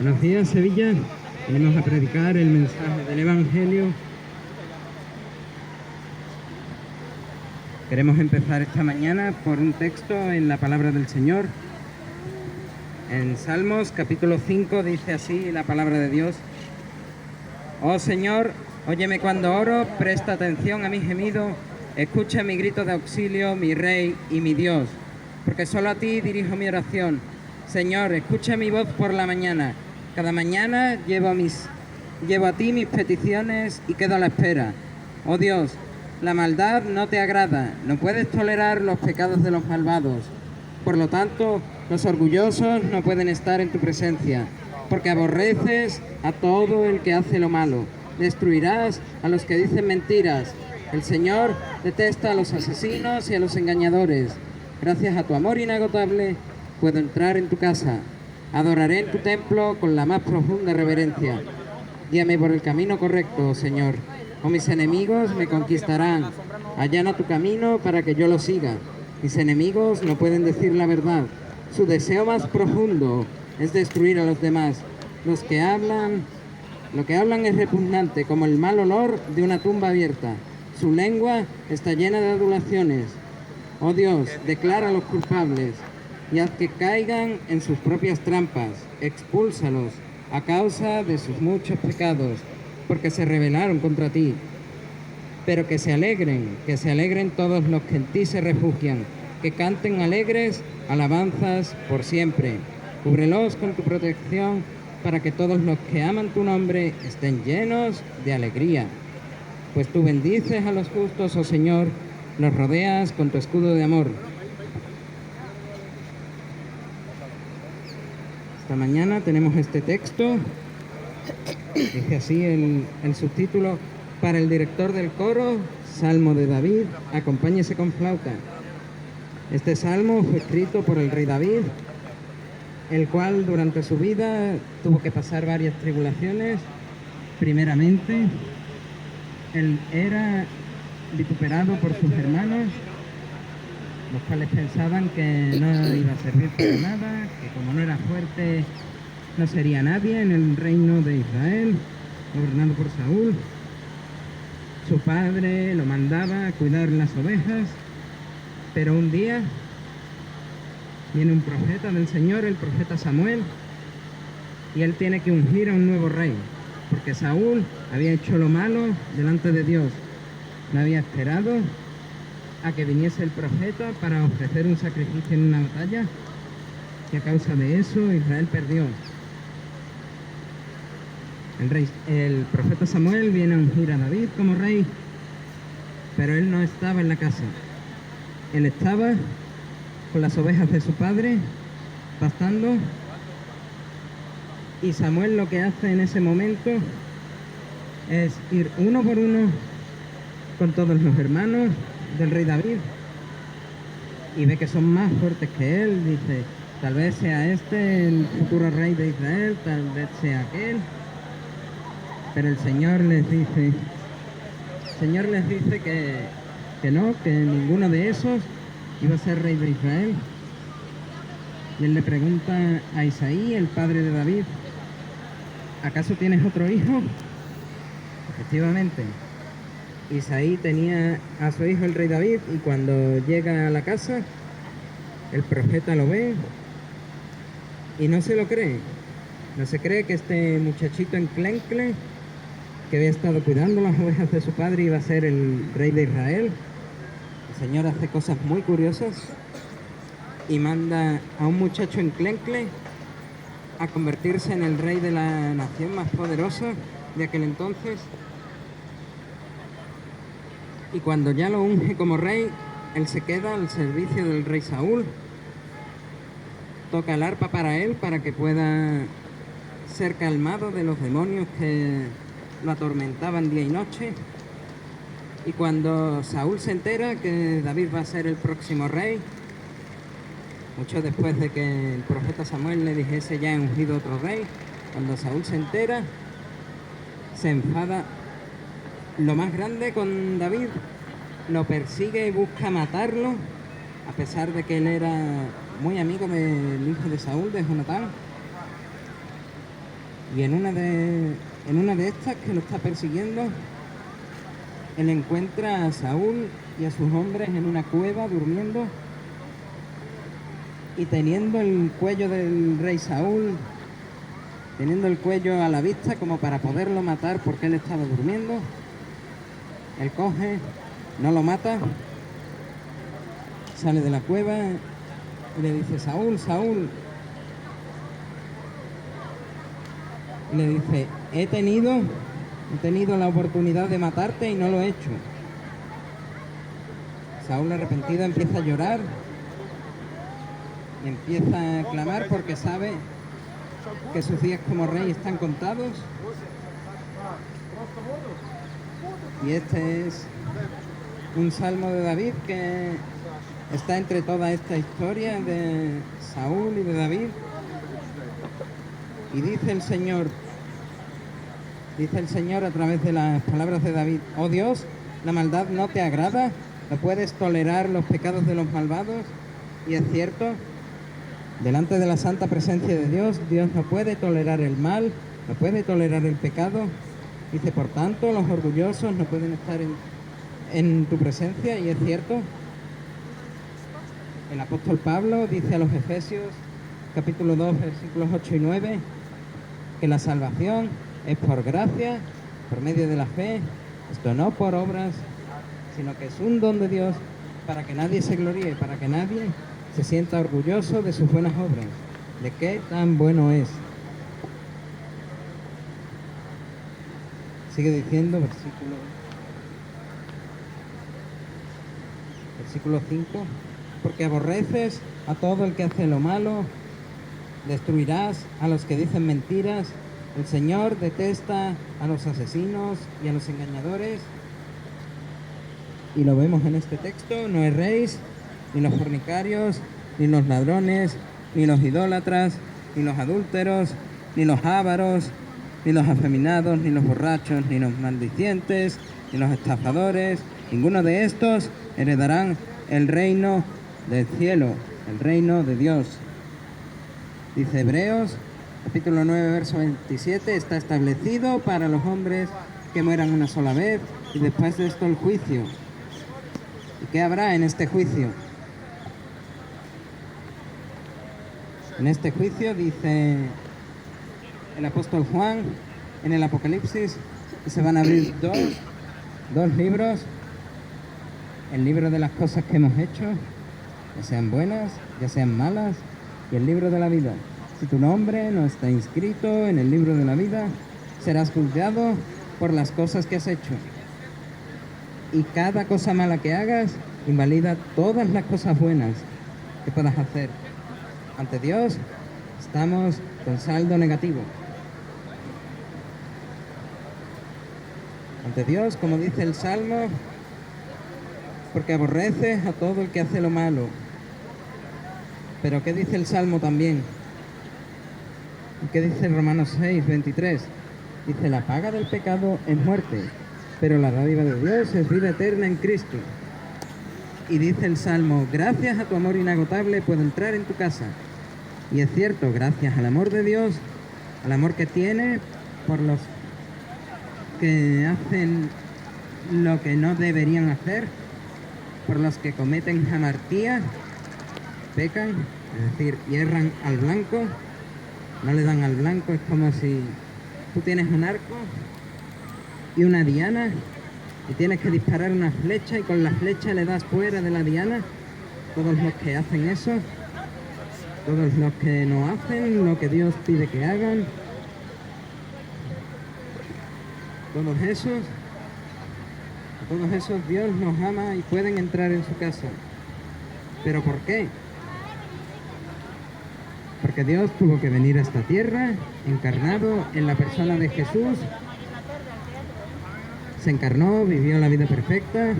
Buenos días, Sevilla. Venimos a predicar el mensaje del Evangelio. Queremos empezar esta mañana por un texto en la palabra del Señor. En Salmos, capítulo 5, dice así la palabra de Dios. Oh Señor, óyeme cuando oro, presta atención a mi gemido, escucha mi grito de auxilio, mi Rey y mi Dios, porque solo a ti dirijo mi oración. Señor, escucha mi voz por la mañana. Cada mañana llevo a ti mis peticiones y quedo a la espera. Oh Dios, la maldad no te agrada, no puedes tolerar los pecados de los malvados. Por lo tanto, los orgullosos no pueden estar en tu presencia, porque aborreces a todo el que hace lo malo. Destruirás a los que dicen mentiras. El Señor detesta a los asesinos y a los engañadores. Gracias a tu amor inagotable, puedo entrar en tu casa. Adoraré en tu templo con la más profunda reverencia. Guíame por el camino correcto, Señor, o mis enemigos me conquistarán. Allana tu camino para que yo lo siga. Mis enemigos no pueden decir la verdad. Su deseo más profundo es destruir a los demás. Lo que hablan es repugnante, como el mal olor de una tumba abierta. Su lengua está llena de adulaciones. Oh Dios, declara a los culpables y haz que caigan en sus propias trampas. Expúlsalos a causa de sus muchos pecados, porque se rebelaron contra ti. Pero que se alegren todos los que en ti se refugian, que canten alegres alabanzas por siempre. Cúbrelos con tu protección, para que todos los que aman tu nombre estén llenos de alegría. Pues tú bendices a los justos, oh Señor, los rodeas con tu escudo de amor. Esta mañana tenemos este texto, dice así el subtítulo: para el director del coro, Salmo de David, acompáñese con flauta. Este salmo fue escrito por el rey David, el cual durante su vida tuvo que pasar varias tribulaciones. Primeramente, él era vituperado por sus hermanos, los cuales pensaban que no iba a servir para nada, que como no era fuerte no sería nadie en el reino de Israel, gobernado por Saúl. Su padre lo mandaba a cuidar las ovejas, pero un día viene un profeta del Señor, el profeta Samuel, y él tiene que ungir a un nuevo rey, porque Saúl había hecho lo malo delante de Dios. No había esperado a que viniese el profeta para ofrecer un sacrificio en una batalla, y a causa de eso Israel perdió. El profeta Samuel viene a ungir a David como rey, pero él no estaba en la casa. Él estaba con las ovejas de su padre, pastando, y Samuel lo que hace en ese momento es ir uno por uno con todos los hermanos del rey David, y ve que son más fuertes que él. Dice, tal vez sea este el futuro rey de Israel, tal vez sea aquel. Pero el Señor les dice que no, que ninguno de esos iba a ser rey de Israel. Y él le pregunta a Isaí, el padre de David, ¿acaso tienes otro hijo? Efectivamente, Isaí tenía a su hijo el rey David, y cuando llega a la casa, el profeta lo ve y no se lo cree. No se cree que este muchachito enclencle, que había estado cuidando las ovejas de su padre, iba a ser el rey de Israel. El Señor hace cosas muy curiosas y manda a un muchacho enclencle a convertirse en el rey de la nación más poderosa de aquel entonces. Y cuando ya lo unge como rey, él se queda al servicio del rey Saúl. Toca el arpa para él, para que pueda ser calmado de los demonios que lo atormentaban día y noche. Y cuando Saúl se entera que David va a ser el próximo rey, mucho después de que el profeta Samuel le dijese ya he ungido otro rey, cuando Saúl se entera, se enfada lo más grande con David, lo persigue y busca matarlo, a pesar de que él era muy amigo del hijo de Saúl, de Jonatán. Y en una de estas que lo está persiguiendo, él encuentra a Saúl y a sus hombres en una cueva durmiendo y teniendo el cuello del rey Saúl, teniendo el cuello a la vista como para poderlo matar porque él estaba durmiendo. Él coge, no lo mata, sale de la cueva y le dice: Saúl, Saúl. Y le dice: he tenido la oportunidad de matarte y no lo he hecho. Saúl, arrepentido, empieza a llorar y empieza a clamar porque sabe que sus días como rey están contados. Y este es un salmo de David que está entre toda esta historia de Saúl y de David. Y dice el Señor a través de las palabras de David: oh Dios, la maldad no te agrada, no puedes tolerar los pecados de los malvados. Y es cierto, delante de la santa presencia de Dios, Dios no puede tolerar el mal, no puede tolerar el pecado. Dice: por tanto, los orgullosos no pueden estar en tu presencia. Y es cierto, el apóstol Pablo dice a los Efesios, capítulo 2, versículos 8 y 9, que la salvación es por gracia, por medio de la fe, esto no por obras, sino que es un don de Dios, para que nadie se gloríe, para que nadie se sienta orgulloso de sus buenas obras, de qué tan bueno es. Sigue diciendo, versículo 5, porque aborreces a todo el que hace lo malo, destruirás a los que dicen mentiras. El Señor detesta a los asesinos y a los engañadores. Y lo vemos en este texto: no erréis, ni los fornicarios, ni los ladrones, ni los idólatras, ni los adúlteros, ni los ávaros, ni los afeminados, ni los borrachos, ni los maldicientes, ni los estafadores. Ninguno de estos heredarán el reino del cielo, el reino de Dios. Dice Hebreos, capítulo 9, verso 27, está establecido para los hombres que mueran una sola vez y después de esto el juicio. ¿Y qué habrá en este juicio? En este juicio, dice el apóstol Juan en el Apocalipsis, que se van a abrir dos libros: el libro de las cosas que hemos hecho, ya sean buenas, ya sean malas, y el libro de la vida. Si tu nombre no está inscrito en el libro de la vida, serás juzgado por las cosas que has hecho. Y cada cosa mala que hagas invalida todas las cosas buenas que puedas hacer. Ante Dios estamos con saldo negativo. Ante Dios, como dice el Salmo, porque aborreces a todo el que hace lo malo. Pero ¿qué dice el Salmo también? ¿Y qué dice Romanos 6, 23? Dice: la paga del pecado es muerte, pero la dádiva de Dios es vida eterna en Cristo. Y dice el Salmo: gracias a tu amor inagotable puedo entrar en tu casa. Y es cierto, gracias al amor de Dios, al amor que tiene por los que hacen lo que no deberían hacer, por los que cometen hamartía, pecan, es decir, hierran al blanco, no le dan al blanco. Es como si tú tienes un arco y una diana y tienes que disparar una flecha y con la flecha le das fuera de la diana. Todos los que hacen eso, todos los que no hacen lo que Dios pide que hagan, todos esos Dios nos ama y pueden entrar en su casa. ¿Pero por qué? Porque Dios tuvo que venir a esta tierra, encarnado en la persona de Jesús. Se encarnó, vivió la vida perfecta,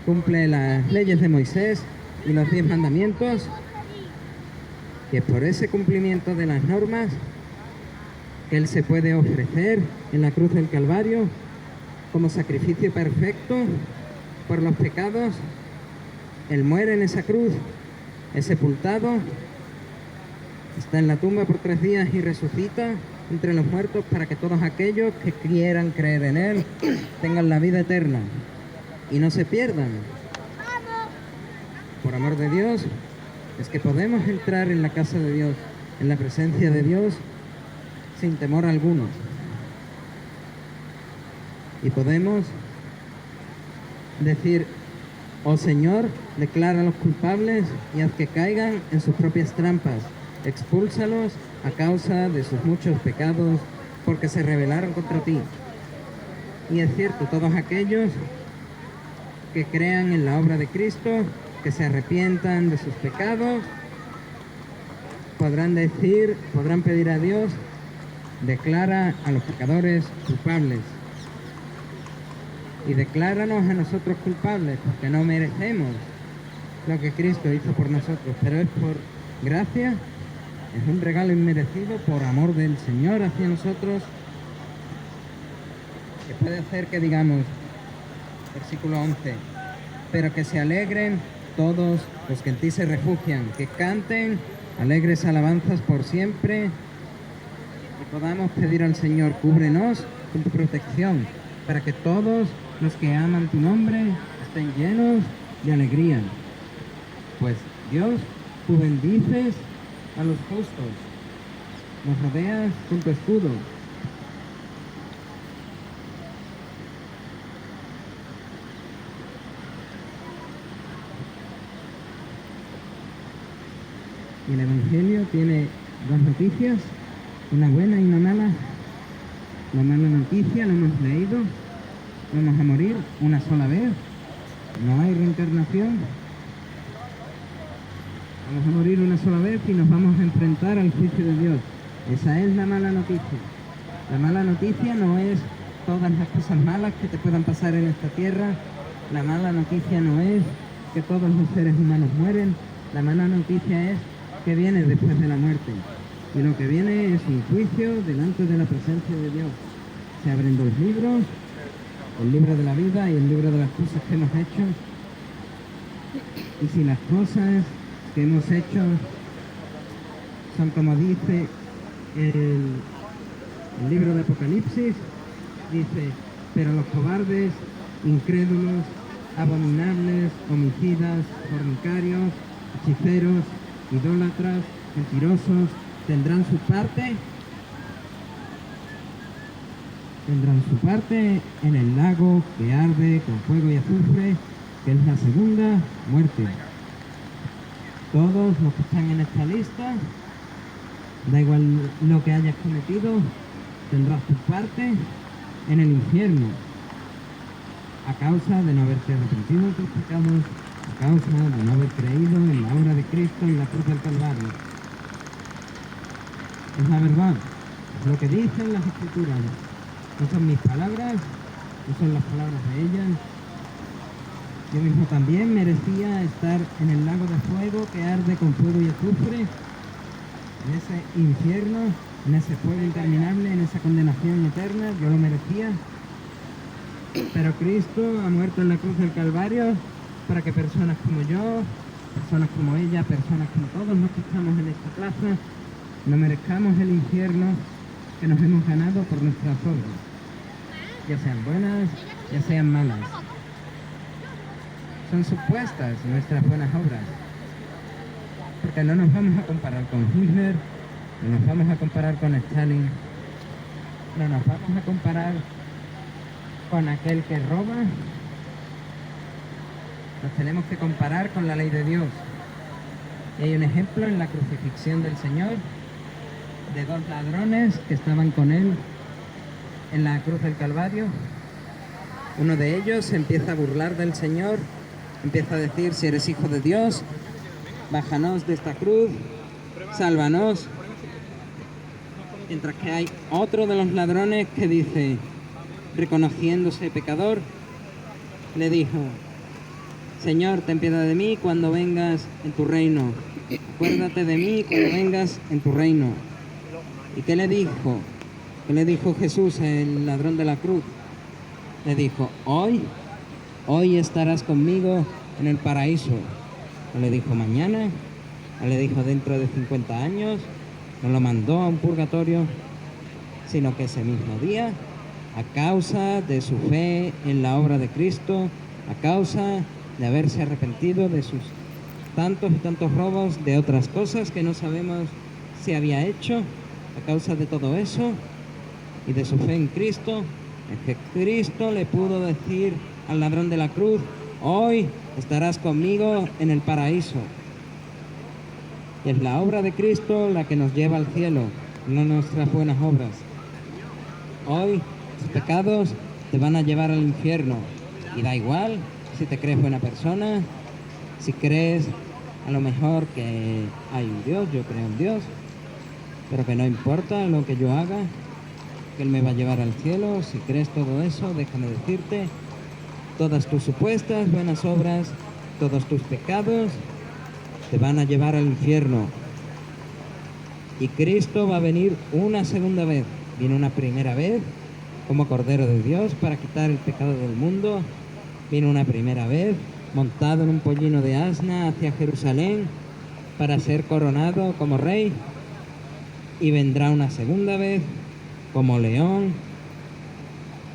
cumple las leyes de Moisés y los 10 mandamientos. Y es por ese cumplimiento de las normas que Él se puede ofrecer en la cruz del Calvario como sacrificio perfecto por los pecados. Él muere en esa cruz, es sepultado, está en la tumba por 3 días y resucita entre los muertos para que todos aquellos que quieran creer en Él tengan la vida eterna y no se pierdan. Por amor de Dios, es que podemos entrar en la casa de Dios, en la presencia de Dios, sin temor alguno. Y podemos decir: oh Señor, declara a los culpables y haz que caigan en sus propias trampas. Expúlsalos a causa de sus muchos pecados, porque se rebelaron contra ti. Y es cierto, todos aquellos que crean en la obra de Cristo, que se arrepientan de sus pecados, podrán pedir a Dios: declara a los pecadores culpables. Y decláranos a nosotros culpables, porque no merecemos lo que Cristo hizo por nosotros, pero es por gracia, es un regalo inmerecido por amor del Señor hacia nosotros, que puede hacer que digamos, versículo 11, pero que se alegren todos los que en ti se refugian, que canten alegres alabanzas por siempre, y podamos pedir al Señor: cúbrenos con tu protección, para que todos los que aman tu nombre estén llenos de alegría. Pues Dios, tú bendices a los justos, nos rodeas con tu escudo. Y el Evangelio tiene dos noticias, una buena y una mala. La mala noticia, lo hemos leído: vamos a morir una sola vez, no hay reencarnación. Vamos a morir una sola vez y nos vamos a enfrentar al juicio de Dios. Esa es la mala noticia. La mala noticia no es todas las cosas malas que te puedan pasar en esta tierra. La mala noticia no es que todos los seres humanos mueren. La mala noticia es que viene después de la muerte. Y lo que viene es un juicio delante de la presencia de Dios. Se abren dos libros, el libro de la vida y el libro de las cosas que hemos hecho. Y si las cosas que hemos hecho son como dice el libro de Apocalipsis, dice: pero los cobardes, incrédulos, abominables, homicidas, fornicarios, hechiceros, idólatras, mentirosos, tendrán su parte en el lago que arde con fuego y azufre, que es la segunda muerte. Todos los que están en esta lista, da igual lo que hayas cometido, tendrás tu parte en el infierno, a causa de no haberte arrepentido de tus pecados, a causa de no haber creído en la obra de Cristo en la cruz del Calvario. Es la verdad, es lo que dicen las Escrituras. No son mis palabras, no son las palabras de ellas. Yo mismo también merecía estar en el lago de fuego que arde con fuego y azufre, en ese infierno, en ese fuego interminable, en esa condenación eterna. Yo lo merecía. Pero Cristo ha muerto en la cruz del Calvario para que personas como yo, personas como ella, personas como todos los que estamos en esta plaza, no merezcamos el infierno que nos hemos ganado por nuestras obras, ya sean buenas, ya sean malas. Son supuestas nuestras buenas obras, porque no nos vamos a comparar con Hitler, no nos vamos a comparar con Stalin, no nos vamos a comparar con aquel que roba. Nos tenemos que comparar con la ley de Dios. Y hay un ejemplo en la crucifixión del Señor de dos ladrones que estaban con él en la cruz del Calvario. Uno de ellos se empieza a burlar del Señor, empieza a decir: si eres hijo de Dios, bájanos de esta cruz, sálvanos. Mientras que hay otro de los ladrones que dice, reconociéndose pecador, le dijo: Señor, ten piedad de mí cuando vengas en tu reino. Acuérdate de mí cuando vengas en tu reino. ¿Y qué le dijo? ¿Qué le dijo Jesús, el ladrón de la cruz? Le dijo: hoy estarás conmigo en el paraíso. No le dijo mañana, no le dijo dentro de 50 años, no lo mandó a un purgatorio, sino que ese mismo día, a causa de su fe en la obra de Cristo, a causa de haberse arrepentido de sus tantos y tantos robos, de otras cosas que no sabemos si había hecho, a causa de todo eso y de su fe en Cristo, es que Cristo le pudo decir al ladrón de la cruz: hoy estarás conmigo en el paraíso. Y es la obra de Cristo la que nos lleva al cielo, no nuestras buenas obras. Hoy tus pecados te van a llevar al infierno, y da igual si te crees buena persona, si crees a lo mejor que hay un Dios, yo creo en Dios, pero que no importa lo que yo haga, que Él me va a llevar al cielo. Si crees todo eso, déjame decirte, todas tus supuestas buenas obras, todos tus pecados te van a llevar al infierno. Y Cristo va a venir una segunda vez. Vino una primera vez como Cordero de Dios para quitar el pecado del mundo. Vino una primera vez montado en un pollino de asna hacia Jerusalén para ser coronado como rey. Y vendrá una segunda vez como león,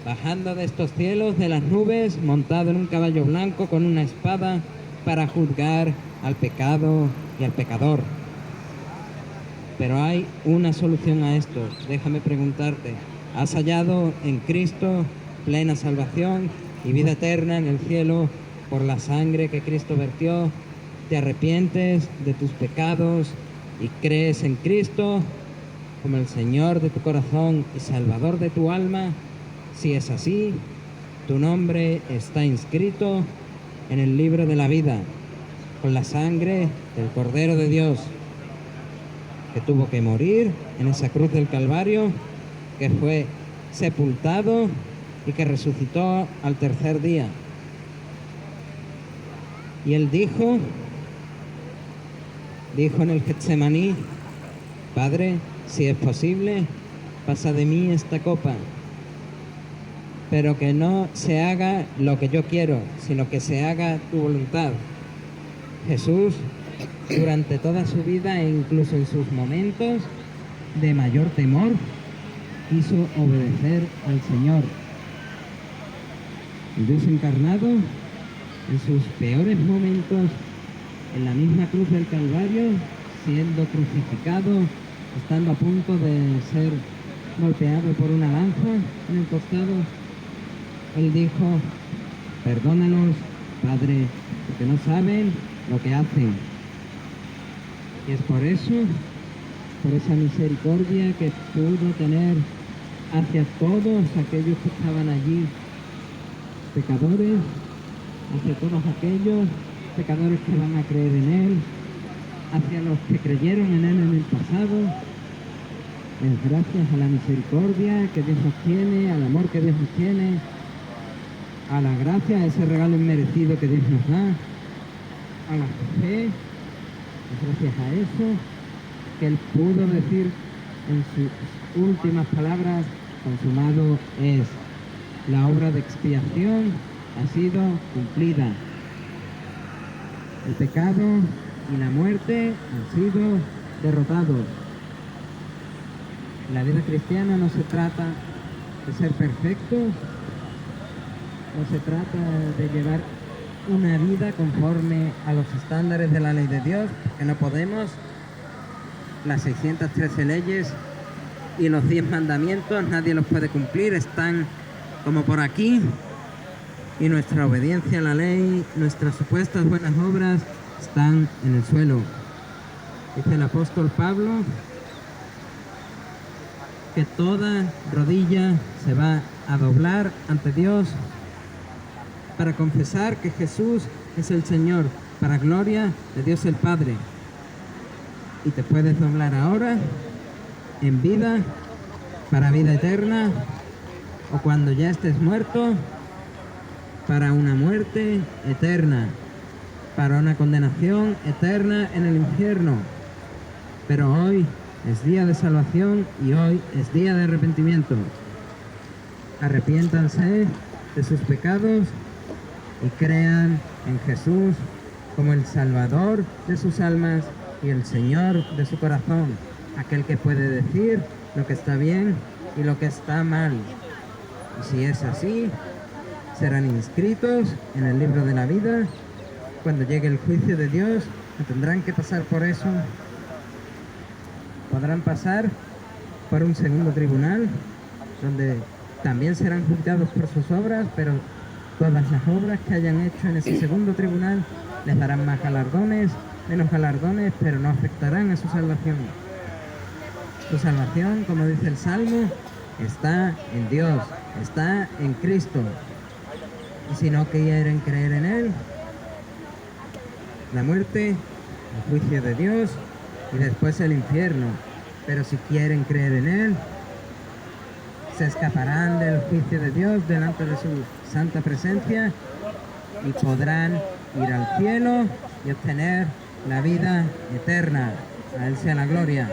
bajando de estos cielos, de las nubes, montado en un caballo blanco con una espada para juzgar al pecado y al pecador. Pero hay una solución a esto. Déjame preguntarte, ¿has hallado en Cristo plena salvación y vida eterna en el cielo por la sangre que Cristo vertió? ¿Te arrepientes de tus pecados y crees en Cristo como el Señor de tu corazón y Salvador de tu alma? Si es así, tu nombre está inscrito en el libro de la vida, con la sangre del Cordero de Dios, que tuvo que morir en esa cruz del Calvario, que fue sepultado y que resucitó al tercer día. Y Él dijo en el Getsemaní: Padre, si es posible, pasa de mí esta copa, pero que no se haga lo que yo quiero, sino que se haga tu voluntad. Jesús, durante toda su vida e incluso en sus momentos de mayor temor, quiso obedecer al Señor. El Dios encarnado, en sus peores momentos, en la misma cruz del Calvario, siendo crucificado, estando a punto de ser golpeado por una lanza en el costado, Él dijo: perdónalos, Padre, porque no saben lo que hacen. Y es por eso, por esa misericordia que pudo tener hacia todos aquellos que estaban allí, pecadores, hacia todos aquellos pecadores que van a creer en Él, hacia los que creyeron en Él en el pasado. Es gracias a la misericordia que Dios nos tiene, al amor que Dios nos tiene, a la gracia, a ese regalo inmerecido que Dios nos da, a la fe. Es gracias a eso que Él pudo decir en sus últimas palabras: consumado es. La obra de expiación ha sido cumplida. El pecado y la muerte han sido derrotados. La vida cristiana no se trata de ser perfectos, no se trata de llevar una vida conforme a los estándares de la ley de Dios, que no podemos. Las 613 leyes y los 10 mandamientos nadie los puede cumplir, están como por aquí, y nuestra obediencia a la ley, nuestras supuestas buenas obras están en el suelo. Dice el apóstol Pablo que toda rodilla se va a doblar ante Dios para confesar que Jesús es el Señor, para gloria de Dios el Padre. Y te puedes doblar ahora, en vida, para vida eterna, o cuando ya estés muerto, para una muerte eterna, para una condenación eterna en el infierno. Pero hoy es día de salvación y hoy es día de arrepentimiento. Arrepiéntanse de sus pecados y crean en Jesús como el Salvador de sus almas y el Señor de su corazón, aquel que puede decir lo que está bien y lo que está mal. Y si es así, serán inscritos en el libro de la vida. Cuando llegue el juicio de Dios, no tendrán que pasar por eso. Podrán pasar por un segundo tribunal, donde también serán juzgados por sus obras, pero todas las obras que hayan hecho en ese segundo tribunal les darán más galardones, menos galardones, pero no afectarán a su salvación. Su salvación, como dice el Salmo, está en Dios, está en Cristo. Y si no quieren creer en Él, la muerte, el juicio de Dios y después el infierno. Pero si quieren creer en Él, se escaparán del juicio de Dios delante de su santa presencia y podrán ir al cielo y obtener la vida eterna. A Él sea la gloria.